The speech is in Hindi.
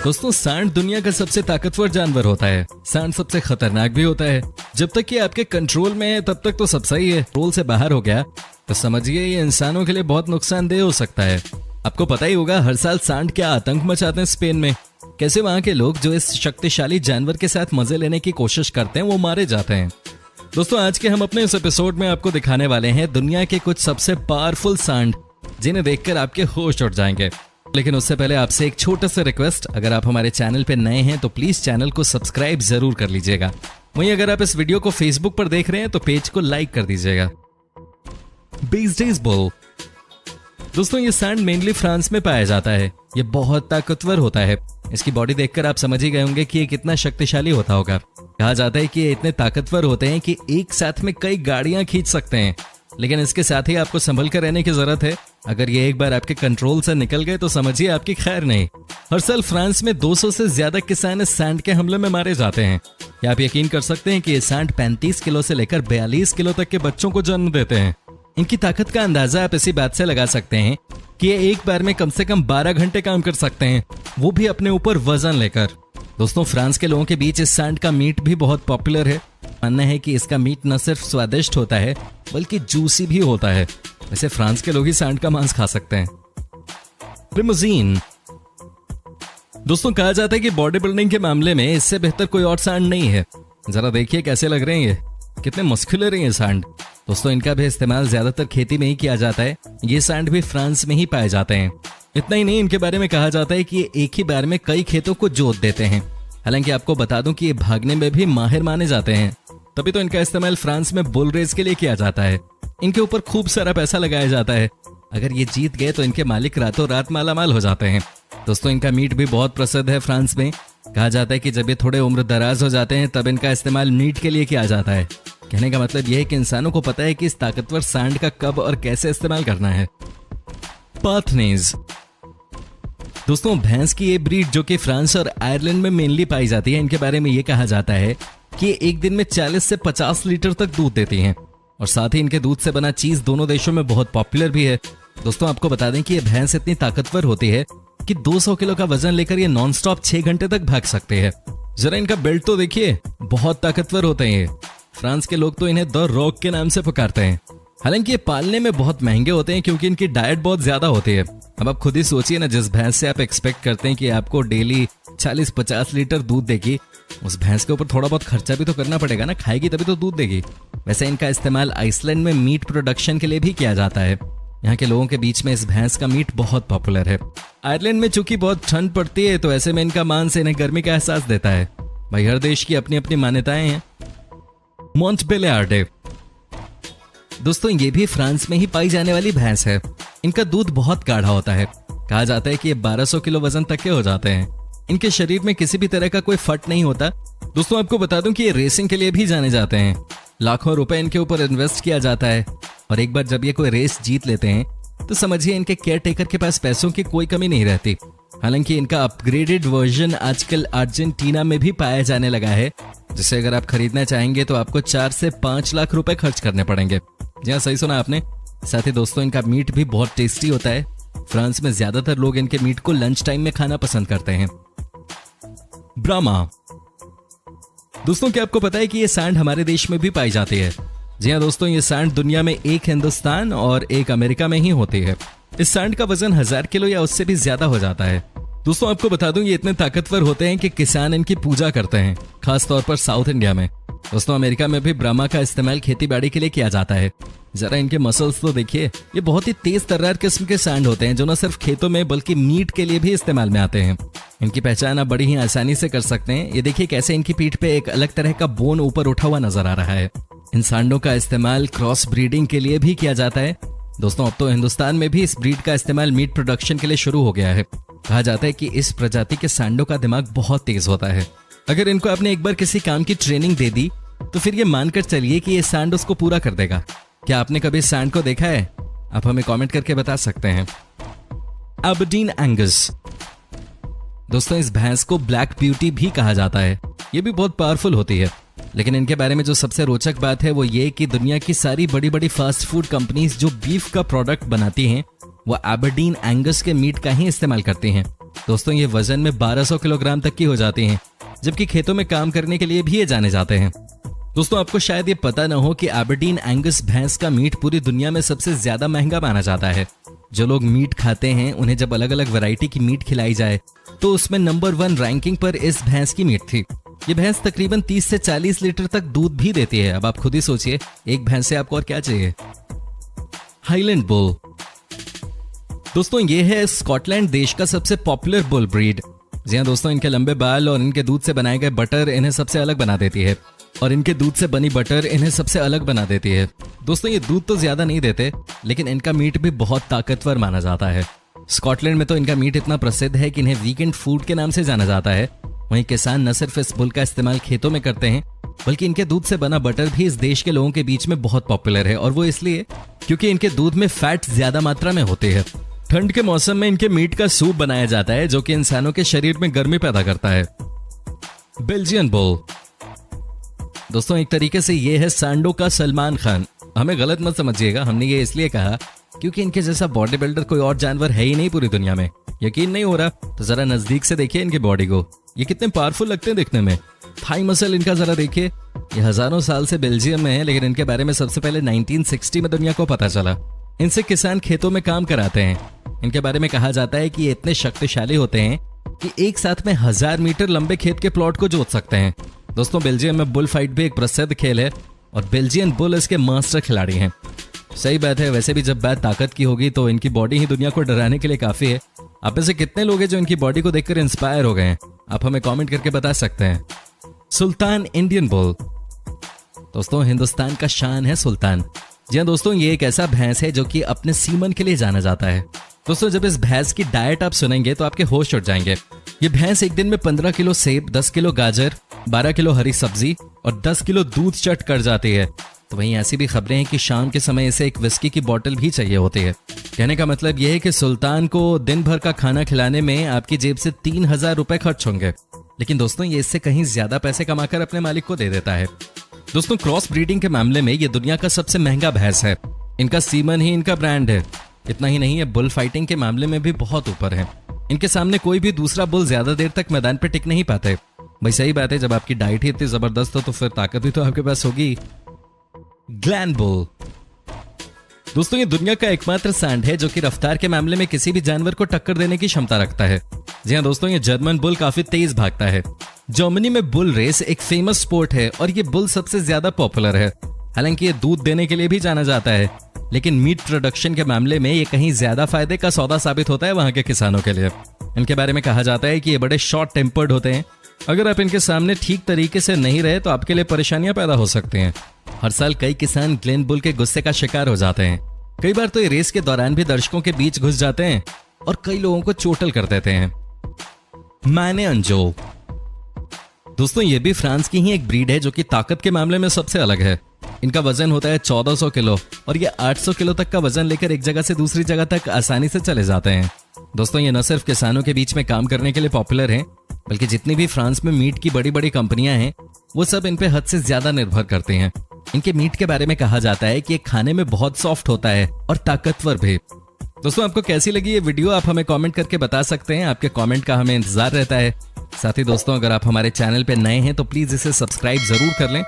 दोस्तों सांड दुनिया का सबसे ताकतवर जानवर होता है। सांड सबसे खतरनाक भी होता है। जब तक ये आपके कंट्रोल में है तब तक तो सब सही है। कंट्रोल से बाहर हो गया तो समझिए ये इंसानों के लिए बहुत नुकसानदेह हो सकता है। आपको पता ही होगा हर साल सांड क्या आतंक मचाते हैं स्पेन में। कैसे वहां के लोग जो इस शक्तिशाली जानवर के साथ मजे लेने की कोशिश करते हैं वो मारे जाते हैं। दोस्तों आज के हम अपने इस एपिसोड में आपको दिखाने वाले हैं दुनिया के कुछ सबसे पावरफुल सांड जिन्हें देखकर आपके होश उड़ जाएंगे। लेकिन उससे पहले आपसे एक छोटा सा रिक्वेस्ट, अगर आप हमारे चैनल पे नए हैं तो प्लीज चैनल को सब्सक्राइब जरूर कर लीजिएगा। वहीं अगर आप इस वीडियो को फेसबुक पर देख रहे हैं तो पेज को लाइक कर दीजिएगा। बेस्डेज बुल। दोस्तों ये सांड मेनली फ्रांस में पाया जाता है। ये बहुत ताकतवर होता है। इसकी बॉडी देखकर आप समझ ही गए होंगे कि ये कितना शक्तिशाली होता होगा। कहा जाता है कि ये इतने ताकतवर होते हैं कि एक साथ में कई गाड़ियां खींच सकते हैं। लेकिन इसके साथ ही आपको संभल कर रहने की जरूरत है। अगर ये एक बार आपके कंट्रोल से निकल गए तो समझिए आपकी खैर नहीं। हर साल फ्रांस में 200 से ज्यादा किसान इस सांड के हमले में मारे जाते हैं। क्या आप यकीन कर सकते हैं कि ये सांड 35 किलो से लेकर 42 किलो तक के बच्चों को जन्म देते हैं। इनकी ताकत का अंदाजा आप इसी बात से लगा सकते हैं कि ये एक बार में कम से कम 12 घंटे काम कर सकते हैं, वो भी अपने ऊपर वजन लेकर। दोस्तों फ्रांस के लोगों के बीच इस सांड का मीट भी बहुत पॉपुलर है। मानना है कि इसका मीट न सिर्फ स्वादिष्ट होता है बल्कि जूसी भी होता है। वैसे फ्रांस के लोग ही सांड का मांस खा सकते हैं। लिमोजीन। दोस्तों कहा जाता है कि बॉडी बिल्डिंग के मामले में इससे बेहतर कोई और सांड नहीं है। जरा देखिए कैसे लग रहे हैं ये, कितने मस्कुलर हैं ये सांड। दोस्तों इनका भी इस्तेमाल ज्यादातर खेती में ही किया जाता है। ये सांड भी फ्रांस में ही पाए जाते हैं। इतना ही नहीं, इनके बारे में कहा जाता है कि ये एक ही बार में कई खेतों को जोत देते हैं। हालांकि आपको बता दूं कि ये भागने में भी माहिर माने जाते हैं। तभी तो इनका इस्तेमाल फ्रांस में बुल रेस के लिए किया जाता है। इनके ऊपर खूब सारा पैसा लगाया जाता है। अगर ये जीत गए तो इनके मालिक रातों रात मालामाल हो जाते हैं। दोस्तों इनका मीट भी बहुत प्रसिद्ध है फ्रांस में। कहा जाता है कि जब ये थोड़े उम्र दराज हो जाते हैं तब इनका इस्तेमाल मीट के लिए किया जाता है। कहने का मतलब यह है कि इंसानों को पता है कि इस ताकतवर सांड का कब और कैसे इस्तेमाल करना है। पाथनेज। दोस्तों भैंस की ये ब्रीड जो कि फ्रांस और आयरलैंड में मेनली पाई जाती है, इनके बारे में ये कहा जाता है कि एक दिन में 40 से 50 लीटर तक दूध देती हैं और साथ ही इनके दूध से बना चीज दोनों देशों में बहुत पॉपुलर भी है। दोस्तों आपको बता दें कि ये भैंस इतनी ताकतवर होती है कि 200 किलो का वजन लेकर ये नॉन स्टॉप 6 घंटे तक भाग सकते हैं। जरा इनका बेल्ट तो देखिए, बहुत ताकतवर होते हैं ये। फ्रांस के लोग तो इन्हें द रॉक के नाम से पुकारते हैं। हालांकि ये पालने में बहुत महंगे होते हैं क्योंकि इनकी डाइट बहुत ज्यादा होती है। अब आप खुद ही सोचिए ना, जिस भैंस से आप एक्सपेक्ट करते हैं कि आपको डेली 40-50 लीटर दूध देगी, उस भैंस के ऊपर थोड़ा बहुत खर्चा भी तो करना पड़ेगा ना। खाएगी तभी तो दूध देगी। वैसे इनका इस्तेमाल आइसलैंड में मीट प्रोडक्शन के लिए भी किया जाता है। यहाँ के लोगों के बीच में इस भैंस का मीट बहुत पॉपुलर है। आयरलैंड में चूंकि बहुत ठंड पड़ती है तो ऐसे में इनका मांस इन्हें गर्मी का एहसास देता है। भाई हर देश की अपनी अपनी मान्यताएं हैं। मोंटबेलियार्डे। दोस्तों ये भी फ्रांस में ही पाई जाने वाली भैंस है। इनका दूध बहुत गाढ़ा होता है। कहा जाता है कि ये 1200 किलो वजन तक के हो जाते हैं। इनके शरीर में किसी भी तरह का कोई फट नहीं होता। दोस्तों आपको बता दूं कि ये रेसिंग के लिए भी जाने जाते हैं। लाखों रुपए इनके ऊपर इन्वेस्ट किया जाता है और एक बार जब ये कोई रेस जीत लेते हैं तो समझिए इनके केयर टेकर के पास पैसों की कोई कमी नहीं रहती। हालांकि इनका अपग्रेडेड वर्जन आजकल अर्जेंटीना में भी पाया जाने लगा है, जिसे अगर आप खरीदना चाहेंगे तो आपको 4 से 5 लाख रुपए खर्च करने पड़ेंगे। जी हाँ, सही सुना आपने। साथ ही दोस्तों इनका मीट भी बहुत टेस्टी होता है। फ्रांस में ज्यादातर लोग इनके मीट को लंच टाइम में खाना पसंद करते हैं। ब्राह्मा। दोस्तों क्या आपको पता है कि ये सांड हमारे देश में भी पाई जाती है? जी हाँ दोस्तों, ये सांड दुनिया में एक हिंदुस्तान और एक अमेरिका में ही होती है। इस सांड का वजन 1000 किलो या उससे भी ज्यादा हो जाता है। दोस्तों आपको बता दूं ये इतने ताकतवर होते हैं कि किसान इनकी पूजा करते हैं, खास तौर पर साउथ इंडिया में। दोस्तों अमेरिका में भी ब्राह्मा का इस्तेमाल खेती बाड़ी के लिए किया जाता है। जरा इनके मसल्स तो देखिए, ये बहुत ही तेज तर्रार किस्म के सांड होते हैं जो न सिर्फ खेतों में बल्कि मीट के लिए भी इस्तेमाल में आते हैं। इनकी पहचान आप बड़ी ही आसानी से कर सकते हैं। ये देखिए कैसे इनकी पीठ पे एक अलग तरह का बोन ऊपर उठा हुआ नजर आ रहा है। इन सांडों का इस्तेमाल क्रॉस ब्रीडिंग के लिए भी किया जाता है। दोस्तों अब तो हिंदुस्तान में भी इस ब्रीड का इस्तेमाल मीट प्रोडक्शन के लिए शुरू हो गया है। कहा जाता है कि इस प्रजाति के सांडों का दिमाग बहुत तेज होता है। अगर इनको आपने एक बार किसी काम की ट्रेनिंग दे दी तो फिर ये मानकर चलिए कि ये सांड उसको पूरा कर देगा। क्या आपने कभी सांड को देखा है? आप हमें कमेंट करके बता सकते हैं। Aberdeen Angus. दोस्तों इस भैंस को ब्लैक ब्यूटी भी कहा जाता है। ये भी बहुत पावरफुल होती है। लेकिन इनके बारे में जो सबसे रोचक बात है वो ये कि दुनिया की सारी बड़ी बड़ी फास्ट फूड कंपनीज जो बीफ का प्रोडक्ट बनाती हैं वो एबरडीन एंगस के मीट का ही इस्तेमाल करती हैं। दोस्तों ये वजन में 1200 किलोग्राम तक की हो जाती हैं, जबकि खेतों में काम करने के लिए भी ये जाने जाते हैं। दोस्तों आपको शायद ये पता न हो कि एबरडीन एंगस भैंस का मीट पूरी दुनिया में सबसे ज्यादा महंगा माना जाता है। जो लोग मीट खाते हैं उन्हें जब अलग अलग वैरायटी की मीट खिलाई जाए तो उसमें नंबर 1 रैंकिंग पर इस भैंस की मीट थी। ये भैंस तकरीबन 30 से 40 लीटर तक दूध भी देती है। अब आप खुद ही सोचिए, एक भैंस से आपको और क्या चाहिए। Highland bull. दोस्तों ये है स्कॉटलैंड देश का सबसे पॉपुलर बुल ब्रीड। जी हाँ दोस्तों, इनके लंबे बाल और इनके दूध से बनाए गए बटर इन्हें सबसे अलग बना देती है, और इनके दूध से बनी बटर इन्हें सबसे अलग बना देती है। दोस्तों ये दूध तो ज्यादा नहीं देते, लेकिन इनका मीट भी बहुत ताकतवर माना जाता है। स्कॉटलैंड में तो इनका मीट इतना प्रसिद्ध है कि इन्हें वीकेंड फूड के नाम से जाना जाता है। वहीं किसान न सिर्फ इस बुल का इस्तेमाल खेतों में करते हैं, बल्कि इनके दूध से बना बटर भी इस देश के लोगों के बीच में बहुत पॉपुलर है, और वो इसलिए क्योंकि इनके दूध में फैट ज्यादा मात्रा में होती है। ठंड के मौसम में इनके मीट का सूप बनाया जाता है, जो कि इंसानों के शरीर में गर्मी पैदा करता है। Belgian bull. दोस्तों एक तरीके से ये है सांडों का सलमान खान। हमें गलत मत समझिएगा, हमने ये इसलिए कहा क्योंकि इनके जैसा बॉडी बिल्डर कोई और जानवर है ही नहीं पूरी दुनिया में। यकीन नहीं हो रहा तो जरा नजदीक से देखिए इनकी बॉडी को, ये कितने पावरफुल लगते हैं दिखने में। थाई मसल इनका जरा देखिए। ये हजारों साल से बेल्जियम में है, लेकिन इनके बारे में सबसे पहले 1960 में दुनिया को पता चला। इनसे किसान खेतों में काम कराते हैं। इनके बारे में कहा जाता है कि ये इतने शक्तिशाली होते हैं कि एक साथ में 1000 मीटर लंबे खेत के प्लॉट को जोत सकते हैं। दोस्तों बेल्जियम में बुल फाइट भी एक प्रसिद्ध खेल है, और बेल्जियन बुल इसके मास्टर खिलाड़ी हैं। सही बात है, वैसे भी जब बात ताकत की होगी तो इनकी बॉडी ही दुनिया को डराने के लिए काफी है। आप में से कितने लोग हैं जो इनकी बॉडी को देखकर इंस्पायर हो गए हैं? आप हमें कमेंट करके बता सकते हैं। सुल्तान इंडियन बुल। दोस्तों हिंदुस्तान का शान है सुल्तान। जी हाँ दोस्तों, ये एक ऐसा भैंस है जो कि अपने सीमन के लिए जाना जाता है। दोस्तों जब इस भैंस की डाइट आप सुनेंगे तो आपके होश उड़ जाएंगे। ये भैंस एक दिन में 15 किलो सेब, 10 किलो गाजर, 12 किलो हरी सब्जी और 10 किलो दूध चट कर जाती है। तो वहीं ऐसी भी खबरें हैं कि शाम के समय इसे एक विस्की की बोतल भी चाहिए होती है। कहने का मतलब यह है कि सुल्तान को दिन भर का खाना खिलाने में आपकी जेब से 3000 रुपए खर्च होंगे, लेकिन दोस्तों ये इससे कहीं ज्यादा पैसे कमाकर अपने मालिक को दे देता है। दोस्तों क्रॉस ब्रीडिंग के मामले में ये दुनिया का सबसे महंगा भैंस है। इनका सीमन ही इनका ब्रांड है। इतना ही नहीं, ये बुल फाइटिंग के मामले में भी बहुत ऊपर है। इनके सामने कोई भी दूसरा बुल ज्यादा देर तक मैदान पे टिक नहीं पाते। भाई सही बात है, जब आपकी डाइट ही इतनी जबरदस्त हो तो फिर ताकत भी तो आपके पास होगी। ग्लैन बुल। दोस्तों ये दुनिया का एकमात्र सांड है जो कि रफ्तार के मामले में किसी भी जानवर को टक्कर देने की क्षमता रखता है। जी हाँ दोस्तों, ये जर्मन बुल काफी तेज भागता है। जर्मनी में बुल रेस एक फेमस स्पोर्ट है और ये बुल सबसे ज्यादा पॉपुलर है। हालांकि ये दूध देने के लिए भी जाना जाता है, लेकिन मीट प्रोडक्शन के मामले में ये कहीं ज्यादा फायदे का सौदा साबित होता है वहां के किसानों के लिए। इनके बारे में कहा जाता है कि ये बड़े शॉर्ट टेम्पर्ड होते हैं। अगर आप इनके सामने ठीक तरीके से नहीं रहे तो आपके लिए परेशानियां पैदा हो सकती हैं। हर साल कई किसान ग्लेन बुल के गुस्से का शिकार हो जाते हैं। कई बार तो ये रेस के दौरान भी दर्शकों के बीच घुस जाते हैं और कई लोगों को चोटल कर देते हैं। मैने अंजो। दोस्तों ये भी फ्रांस की ही एक ब्रीड है जो कि ताकत के मामले में सबसे अलग है। इनका वजन होता है 1400 किलो और ये 800 किलो तक का वजन लेकर एक जगह से दूसरी जगह तक आसानी से चले जाते हैं। दोस्तों ये न सिर्फ किसानों के बीच में काम करने के लिए पॉपुलर हैं, बल्कि जितनी भी फ्रांस में मीट की बड़ी बड़ी कंपनियां हैं वो सब इन पे हद से ज्यादा निर्भर करते हैं। इनके मीट के बारे में कहा जाता है कि ये खाने में बहुत सॉफ्ट होता है और ताकतवर भी। दोस्तों आपको कैसी लगी ये वीडियो आप हमें कमेंट करके बता सकते हैं। आपके कमेंट का हमें इंतजार रहता है। साथ ही दोस्तों अगर आप हमारे चैनल पे नए हैं तो प्लीज इसे सब्सक्राइब जरूर कर लें